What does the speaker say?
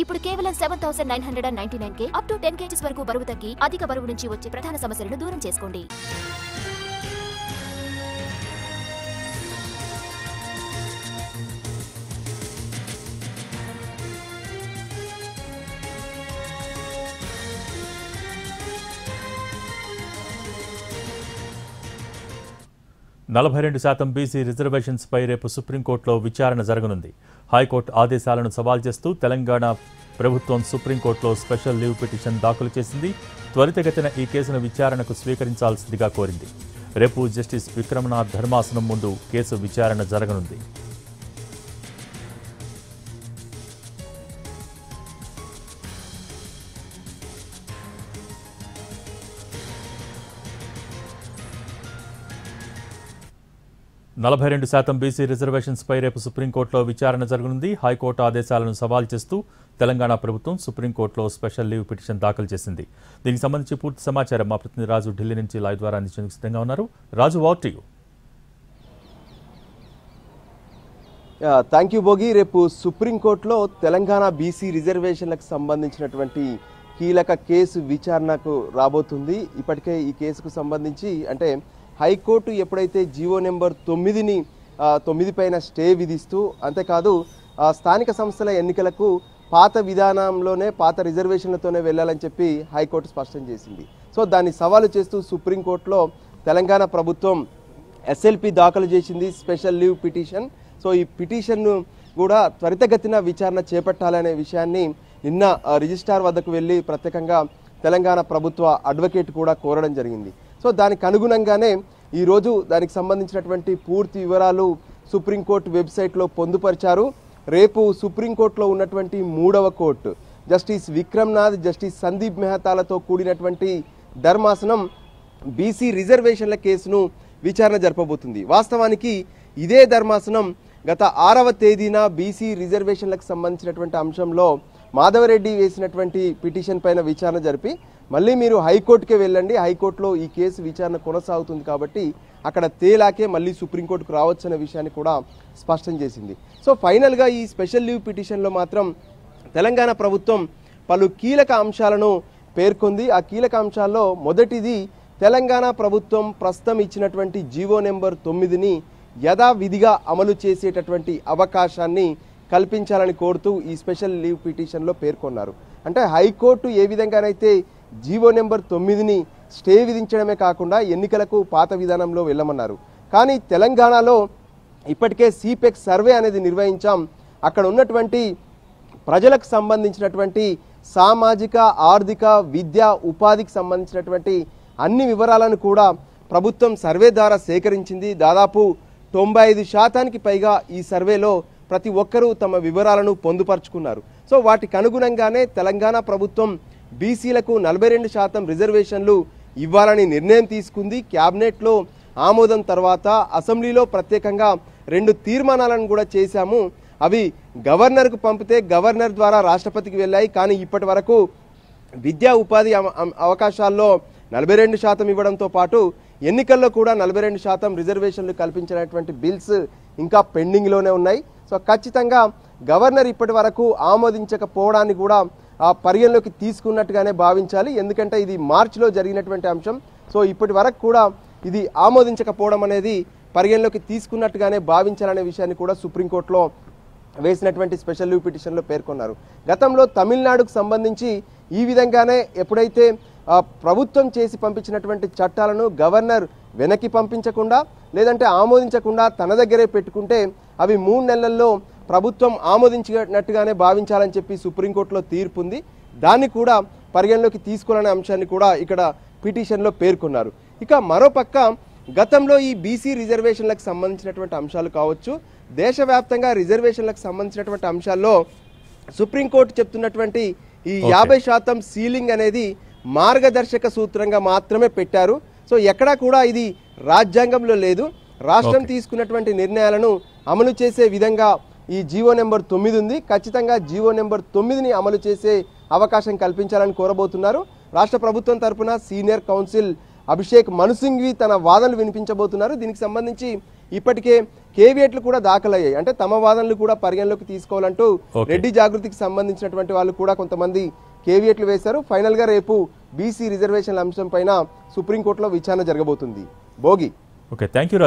ఇప్పుడు కేవలం 7,999 కే up to 10 kgs వరకు బరువు తగ్గి అధిక బరువు నుంచి వచ్చే ప్రధాన సమస్యలను దూరం చేసుకోండి. బీసీ రిజర్వేషన్స్ పై రేపు సుప్రీంకోర్టులో విచారణ జరగనుంది. హైకోర్టు ఆదేశాలను సవాల్ చేస్తూ తెలంగాణ ప్రభుత్వం సుప్రీంకోర్టులో స్పెషల్ లీవ్ పిటిషన్ దాఖలు చేసింది. త్వరితగతిన ఈ కేసును విచారణకు స్వీకరించాల్సిందిగా కోరింది. రేపు జస్టిస్ విక్రమనాథ్ ధర్మాసనం ముందు కేసు విచారణ జరగనుంది. బీసీ రిజర్వేషన్స్ పై రేపు సుప్రీంకోర్టులో విచారణ జరగనుంది. హైకోర్టు ఆదేశాలను సవాల్ చేస్తూ తెలంగాణ ప్రభుత్వం సుప్రీంకోర్టులో స్పెషల్ లీవ్ పిటిషన్ దాఖలు చేసింది. దీనికి సంబంధించి పూర్తి సమాచారం మా ప్రతినిధి రాజు ఢిల్లీ నుంచి లైవ్ ద్వారా అందించేందుకు సిద్ధంగా ఉన్నారు. Raju, what to you? Thank you Bhogi. రేపు సుప్రీంకోర్టులో తెలంగాణ బీసీ రిజర్వేషన్లకు సంబంధించినటువంటి కీలక కేసు విచారణకు రాబోతుంది. ఇప్పటికే ఈ కేసుకు సంబంధించి అంటే హైకోర్టు ఎప్పుడైతే జీవో నెంబర్ 9 పైన స్టే విధిస్తూ అంతేకాదు స్థానిక సంస్థల ఎన్నికలకు పాత విధానంలోనే పాత రిజర్వేషన్లతోనే వెళ్ళాలని చెప్పి హైకోర్టు స్పష్టం చేసింది. సో దాన్ని సవాలు చేస్తూ సుప్రీంకోర్టులో తెలంగాణ ప్రభుత్వం ఎస్ఎల్పి దాఖలు చేసింది, స్పెషల్ లీవ్ పిటిషన్. సో ఈ పిటిషన్ను కూడా త్వరితగతిన విచారణ చేపట్టాలనే విషయాన్ని నిన్న రిజిస్ట్రార్ వద్దకు వెళ్ళి ప్రత్యేకంగా తెలంగాణ ప్రభుత్వ అడ్వకేట్ కూడా కోరడం జరిగింది. సో దానికి అనుగుణంగానే ఈరోజు దానికి సంబంధించినటువంటి పూర్తి వివరాలు సుప్రీంకోర్టు వెబ్సైట్లో పొందుపరిచారు. రేపు సుప్రీంకోర్టులో ఉన్నటువంటి 3వ court justice Vikramnath, justice Sandeep మెహతాలతో కూడినటువంటి ధర్మాసనం బీసీ రిజర్వేషన్ల కేసును విచారణ జరపబోతుంది. వాస్తవానికి ఇదే ధర్మాసనం గత 6వ తేదీన బీసీ రిజర్వేషన్లకు సంబంధించినటువంటి అంశంలో మాధవరెడ్డి వేసినటువంటి పిటిషన్ పైన విచారణ జరిపి మళ్ళీ మీరు హైకోర్టుకే వెళ్ళండి, హైకోర్టులో ఈ కేసు విచారణ కొనసాగుతుంది కాబట్టి అక్కడ తేలాకే మళ్ళీ సుప్రీంకోర్టుకు రావచ్చు అనే విషయాన్ని కూడా స్పష్టం చేసింది. సో ఫైనల్గా ఈ స్పెషల్ లీవ్ పిటిషన్లో మాత్రం తెలంగాణ ప్రభుత్వం పలు కీలక అంశాలను పేర్కొంది. ఆ కీలక అంశాల్లో మొదటిది తెలంగాణ ప్రభుత్వం ప్రస్తుతం ఇచ్చినటువంటి జీవో నెంబర్ 9ని యథావిధిగా అమలు చేసేటటువంటి అవకాశాన్ని కల్పించాలని కోరుతూ ఈ స్పెషల్ లీవ్ పిటిషన్లో పేర్కొన్నారు. అంటే హైకోర్టు ఏ విధంగానైతే జీవో నెంబర్ 9ని స్టే విధించడమే కాకుండా ఎన్నికలకు పాత విధానంలో వెళ్ళమన్నారు. కానీ తెలంగాణలో ఇప్పటికే సిపెక్ సర్వే అనేది నిర్వహించాం. అక్కడ ఉన్నటువంటి ప్రజలకు సంబంధించినటువంటి సామాజిక, ఆర్థిక, విద్యా, ఉపాధికి సంబంధించినటువంటి అన్ని వివరాలను కూడా ప్రభుత్వం సర్వే ద్వారా సేకరించింది. దాదాపు 95% పైగా ఈ సర్వేలో ప్రతి ఒక్కరూ తమ వివరాలను పొందుపరుచుకున్నారు. సో వాటికి అనుగుణంగానే తెలంగాణ ప్రభుత్వం బీసీలకు 42% రిజర్వేషన్లు ఇవ్వాలని నిర్ణయం తీసుకుంది. క్యాబినెట్లో ఆమోదం తర్వాత అసెంబ్లీలో ప్రత్యేకంగా 2 తీర్మానాలను కూడా చేశాము. అవి గవర్నర్కు పంపితే గవర్నర్ ద్వారా రాష్ట్రపతికి వెళ్ళాయి. కానీ ఇప్పటి వరకు విద్యా ఉపాధి అవకాశాల్లో 42% ఇవ్వడంతో పాటు ఎన్నికల్లో కూడా 42% రిజర్వేషన్లు కల్పించినటువంటి బిల్స్ ఇంకా పెండింగ్లోనే ఉన్నాయి. సో ఖచ్చితంగా గవర్నర్ ఇప్పటి వరకు ఆమోదించకపోవడాన్ని కూడా పరిగణలోకి తీసుకున్నట్టుగానే భావించాలి. ఎందుకంటే ఇది మార్చిలో జరిగినటువంటి అంశం. సో ఇప్పటి వరకు కూడా ఇది ఆమోదించకపోవడం అనేది పరిగణలోకి తీసుకున్నట్టుగానే భావించాలనే విషయాన్ని కూడా సుప్రీంకోర్టులో వేసినటువంటి స్పెషల్ లీవ్ పిటిషన్లో పేర్కొన్నారు. గతంలో తమిళనాడుకు సంబంధించి ఈ విధంగానే ఎప్పుడైతే ప్రభుత్వం చేసి పంపించినటువంటి చట్టాలను గవర్నర్ వెనక్కి పంపించకుండా లేదంటే ఆమోదించకుండా తన దగ్గరే పెట్టుకుంటే అవి 3 నెలల్లో ప్రభుత్వం ఆమోదించినట్టుగానే భావించాలని చెప్పి సుప్రీంకోర్టులో తీర్పు ఉంది. దాన్ని కూడా పరిగణలోకి తీసుకోవాలనే అంశాన్ని కూడా ఇక్కడ పిటిషన్లో పేర్కొన్నారు. ఇక మరోపక్క గతంలో ఈ బీసీ రిజర్వేషన్లకు సంబంధించినటువంటి అంశాలు కావచ్చు, దేశవ్యాప్తంగా రిజర్వేషన్లకు సంబంధించినటువంటి అంశాల్లో సుప్రీంకోర్టు చెప్తున్నటువంటి ఈ 50% సీలింగ్ అనేది మార్గదర్శక సూత్రంగా మాత్రమే పెట్టారు. సో ఎక్కడా కూడా ఇది రాజ్యాంగంలో లేదు. రాష్ట్రం తీసుకున్నటువంటి నిర్ణయాలను అమలు చేసే విధంగా ఈ జీవో నెంబర్ 9 ఉంది. ఖచ్చితంగా జీవో నెంబర్ 9ని అమలు చేసే అవకాశం కల్పించాలని కోరబోతున్నారు. రాష్ట్ర ప్రభుత్వం తరపున సీనియర్ కౌన్సిల్ అభిషేక్ మను సింఘ్వి తన వాదనలు వినిపించబోతున్నారు. దీనికి సంబంధించి ఇప్పటికే కేవియట్లు కూడా దాఖలయ్యాయి. అంటే తమ వాదనలు కూడా పరిగణలోకి తీసుకోవాలంటూ రెడ్డి జాగృతికి సంబంధించినటువంటి వాళ్ళు కూడా కొంతమంది కేవియట్లు వేశారు. ఫైనల్ గా రేపు బీసీ రిజర్వేషన్ల అంశం పైన సుప్రీంకోర్టులో విచారణ జరగబోతుంది. భోగి. Okay, thank you.